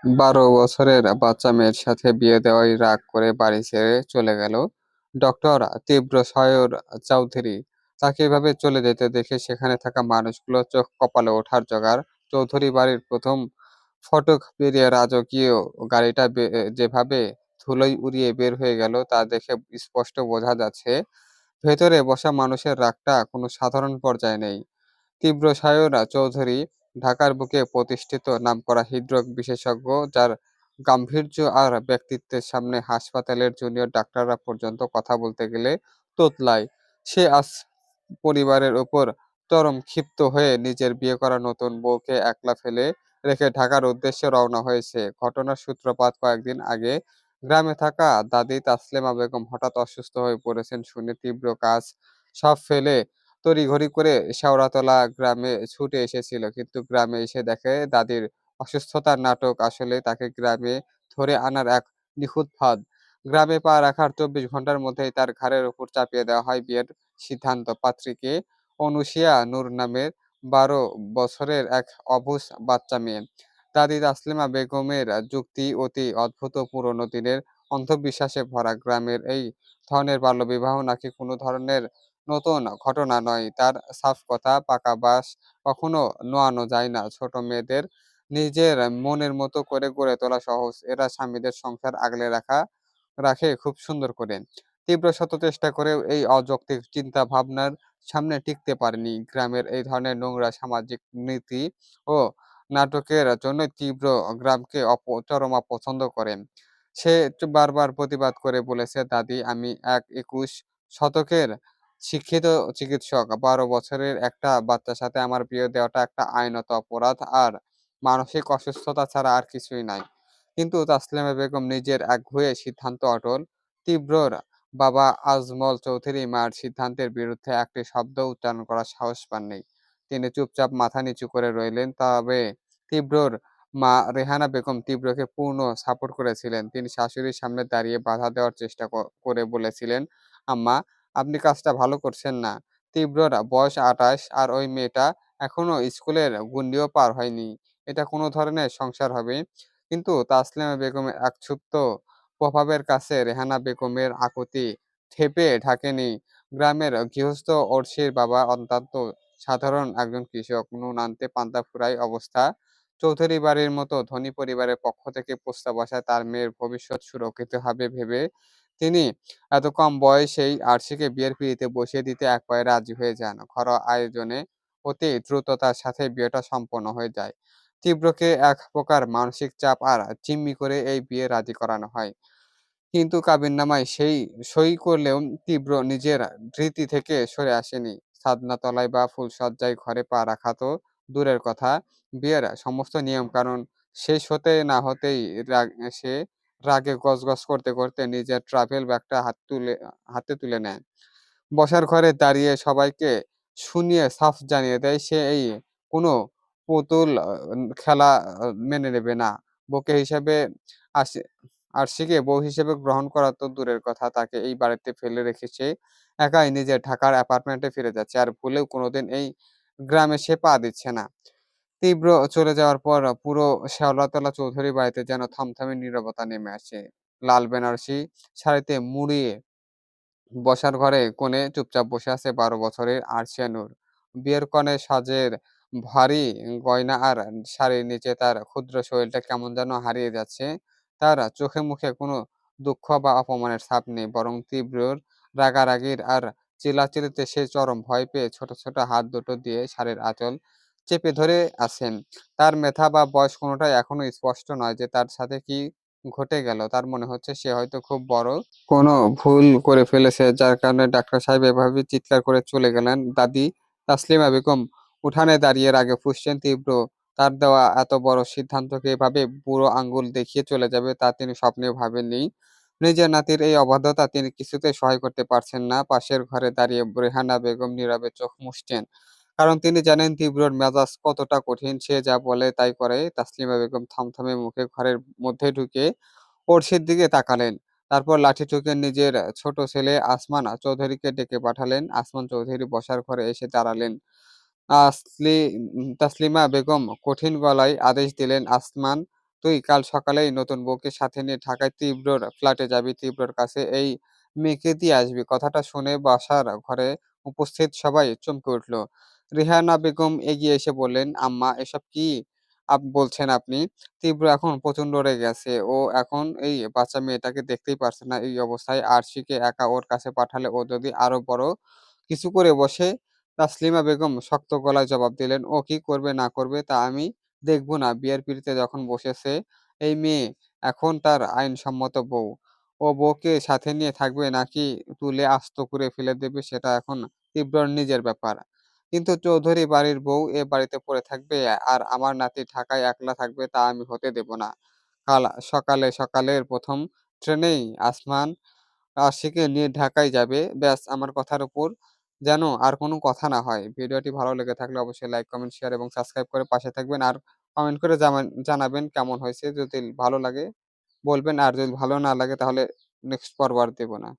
১২ বছরের বাচ্চা মেয়ের সাথে বিয়ে দেওয়ায় রাগ করে বাড়ি ছেড়ে চলে গেল ডক্টর তীব্র সায়র চৌধুরী। তাকে এভাবে চলে যেতে দেখে সেখানে থাকা মানুষগুলো চোখ কপালে ওঠার জোগাড়। চৌধুরী বাড়ির প্রথম ফটক পেরিয়ে রাজকীয় গাড়িটা যেভাবে ধুলোয় উড়িয়ে বের হয়ে গেল তা দেখে স্পষ্ট বোঝা যাচ্ছে ভেতরে বসা মানুষের রাগটা কোনো সাধারণ পর্যায়ে নেই। তীব্র সায়রা চৌধুরী ঢাকার বুকে প্রতিষ্ঠিত নামকরা হৃদরোগ বিশেষজ্ঞ, যার গাম্ভীর্য আর ব্যক্তিত্বের সামনে হাসপাতালের জুনিয়র ডাক্তাররা পর্যন্ত কথা বলতে গেলে তোতলায়। সে আজ পরিবারের ওপর চরম ক্ষিপ্ত হয়ে নিজের বিয়ে করা নতুন বউকে একলা ফেলে রেখে ঢাকার উদ্দেশ্যে রওনা হয়েছে। ঘটনার সূত্রপাত কয়েকদিন আগে গ্রামে থাকা দাদি তাসলিমা বেগম হঠাৎ অসুস্থ হয়ে পড়েছেন শুনে তীব্র কাজ সব ফেলে তড়িঘড়ি করে শেওড়াতলা গ্রামে ছুটে এসেছিল। কিন্তু গ্রামে এসে দেখে দাদির অসুস্থতার নাটক আসলে তাকে গ্রামে ধরে আনার এক নিখুঁত ফাঁদ। গ্রামে পা রাখার ২৪ ঘন্টার মধ্যেই তার ঘাড়ের উপর চাপিয়ে দেওয়া হয় বিয়ের সিদ্ধান্ত। পাত্রীকে অনুসিয়া নূর নামের ১২ বছরের এক অবুঝ বাচ্চা মেয়ে। দাদি তাসলিমা বেগমের যুক্তি অতি অদ্ভুত ও পুরনো দিনের অন্ধবিশ্বাসে ভরা। গ্রামের এই ধরনের বাল্যবিবাহ নাকি কোনো ধরনের নতুন ঘটনা নয়। তার সাফ কথা, পাকা বাঁশ কখনো নোয়ানো যায় না। ছোট মেয়েদের নিজের মনের মতো করে গড়ে তোলা সহজ। এরা স্বামীদের সংসার আগলে রাখে খুব সুন্দর করে। তীব্র শত চেষ্টা করেও এই অযৌক্তিক চিন্তা ভাবনার সামনে টিকতে পারেনি। গ্রামের এই ধরনের নোংরা সামাজিক নীতি ও নাটকের জন্য তীব্র গ্রামকে চরম অপছন্দ করেন। সে বারবার প্রতিবাদ করে বলেছে, দাদি আমি ২১ শতকের শিক্ষিত চিকিৎসক। ১২ বছরের একটা বাচ্চার সাথে আমার বিয়ে দেওয়াটা একটা আইনত অপরাধ আর মানসিক অসুস্থতা ছাড়া আর কিছুই নাই। কিন্তু তাসলিমা বেগম নিজের একগুঁয়ে সিদ্ধান্তে অটল। তীব্রর বাবা আজমল চৌধুরী মায়ের সিদ্ধান্তের বিরুদ্ধে একটি শব্দ উচ্চারণ করার সাহস পাননি। তিনি চুপচাপ মাথা নিচু করে রইলেন। তবে তীব্রর মা রেহানা বেগম তীব্রকে পূর্ণ সাপোর্ট করেছিলেন। তিনি শাশুড়ির সামনে দাঁড়িয়ে বাধা দেওয়ার চেষ্টা করে বলেছিলেন, আম্মা আপনি কাজটা ভালো করছেন না। তীব্রর বয়স ২৮ আর ওই মেয়েটা এখনো স্কুলের গণ্ডিও পার হয়নি। এটা কোনো ধরনের সংসার হবে? কিন্তু তাসলিমা বেগমের এক ক্ষুব্ধ প্রভাবের কাছে রেহানা বেগমের আকুতি ঠেপে ঢাকেনি। গ্রামের গৃহস্থ অর্ষির বাবা অত্যন্ত সাধারণ একজন কৃষক। নুন আনতে পান্তা ফুরাই অবস্থা। চৌধুরী বাড়ির মতো ধনী পরিবারের পক্ষ থেকে প্রস্তাব আসায় তার মেয়ের ভবিষ্যৎ সুরক্ষিত হবে ভেবে তিনি এত কম বয়সেই আরশিকে বিয়ের পিঁড়িতে বসিয়ে দিতে এক পায়ে রাজি হয়ে যান। ঘরোয়া আয়োজনে অতি দ্রুততার সাথে বিয়েটা সম্পন্ন হয়ে যায়। তীব্রকে এক প্রকার মানসিক চাপ আর জিম্মি করে এই বিয়ে রাজি করানো হয়। কিন্তু কাবিননামায় সেই সই করলেও তীব্র নিজের ধৃতি থেকে সরে আসেনি। ছাদনাতলায় বা ফুলশয্যায় ঘরে পা রাখা তো দূরের কথা, বিয়ের সমস্ত নিয়মকানুন শেষ হতে না হতেই সে রাগে গজগজ করতে করতে নিজের ট্রাভেল ব্যাগটা হাতে তুলে নেয়। বসার ঘরে দাঁড়িয়ে সবাইকে শুনিয়ে সাফ জানিয়ে দেয় সে এই কোনো পুতুল খেলা মেনে নেবে না। বউকে হিসেবে আসে আরশিকে বউ হিসেবে গ্রহণ করা তো দূরের কথা, তাকে এই বাড়িতে ফেলে রেখে সে একাই নিজের ঢাকার অ্যাপার্টমেন্টে ফিরে যাচ্ছে। আর ভুলেও কোনোদিন এই গ্রামে সে পা দিচ্ছে না। তীব্র চলে যাওয়ার পর পুরো শেওড়াতলা চৌধুরী বাড়িতে যেন থমথমে নীরবতা নেমে আসে। লাল বেনারসি শাড়িতে মুড়িয়ে বসার ঘরে কোণে চুপচাপ বসে আছে ১২ বছরের আরশিয়া নূর। বিয়ের কনে সাজের ভারী গয়না আর শাড়ির নিচে তার ক্ষুদ্র শরীরটা কেমন যেন হারিয়ে যাচ্ছে। তার চোখে মুখে কোনো দুঃখ বা অপমানের ছাপ নেই, বরং তীব্রর রাগারাগির আর চিল্লাচিল্লিতে সে চরম ভয় পেয়ে ছোট ছোট হাত দুটো দিয়ে শাড়ির আঁচল চেপে ধরে আছেন। তার মেধা বা বয়স কোনোটাই এখনো স্পষ্ট নয় যে তার সাথে কি ঘটে গেল। তার মনে হচ্ছে সে হয়তো খুব বড় কোনো ভুল করে ফেলেছে, যার কারণে ডাক্তার সাহেব এভাবে চিৎকার করে চলে গেলেন। দাদি তাসলিমা বেগম উঠানে দাঁড়িয়ে রাগে ফুঁসছেন। তীব্র তার দেওয়া এত বড় সিদ্ধান্তকে এভাবে বুড়ো আঙ্গুল দেখিয়ে চলে যাবে তা তিনি স্বপ্নেও ভাবেননি। নিজের নাতির এই অবাধ্যতা তিনি কিছুতেই সহায় করতে পারছেন না। পাশের ঘরে দাঁড়িয়ে রেহানা বেগম নীরবে চোখ মুছছেন, কারণ তিনি জানেন তীব্রর মেজাজ কতটা কঠিন। সে যা বলে তাই করে। তাসলিমা বেগম থমথমে মুখে ঘরের মধ্যে ঢুকে অর্ষির দিকে তাকালেন। তারপর লাঠি ঠুকে নিজের ছোট ছেলে আসমান চৌধুরীকে ডেকে পাঠালেন। আসমান চৌধুরী বসার ঘরে এসে দাঁড়ালেন। তাসলিমা বেগম কঠিন গলায় আদেশ দিলেন, আসমান তুই কাল সকালেই নতুন বউকে সাথে নিয়ে ঢাকায় তীব্রর ফ্ল্যাটে যাবি, তীব্রর কাছে এই মেয়েকে দিয়ে আসবি। কথাটা শুনে বাসার ঘরে উপস্থিত সবাই চমকে উঠল। রেহানা বেগম এগিয়ে এসে বললেন, আম্মা এসব কি বলছেন আপনি? তীব্র এখন প্রচন্ড রেগে আছে। ও এখন এই বাচ্চা মেয়েটাকে দেখতেই পারছে না এই অবস্থায়। আরশিকে একা ওর কাছে পাঠালে ও যদি আরো বড় কিছু করে বসে। তাসলিমা বেগম শক্ত গলায় জবাব দিলেন, ও কি করবে না করবে তা আমি দেখব না। বিয়ের পিঁড়িতে যখন বসেছে এই মেয়ে, এখন তার আইনসম্মত বউ। ও বউকে সাথে নিয়ে থাকবে নাকি তুলে আস্ত করে ফেলে দেবে সেটা এখন তীব্রর নিজের ব্যাপার। কিন্তু চৌধুরী বাড়ির বউ এ বাড়িতে পড়ে থাকবে আর আমার নাতি ঢাকায় একলা থাকবে তা আমি হতে দেব না। কাল সকালের ১ম ট্রেনেই আসমান আশিকে নিয়ে ঢাকায় যাবে। ব্যাস আমার কথার উপর যেন আর কোনো কথা না হয়। ভিডিওটি ভালো লেগে থাকলে অবশ্যই লাইক, কমেন্ট, শেয়ার এবং সাবস্ক্রাইব করে পাশে থাকবেন। আর কমেন্ট করে জানাবেন কেমন হয়েছে। যদি ভালো লাগে বলবেন আর যদি ভালো না লাগে তাহলে নেক্সট পর্ব আর দেব না।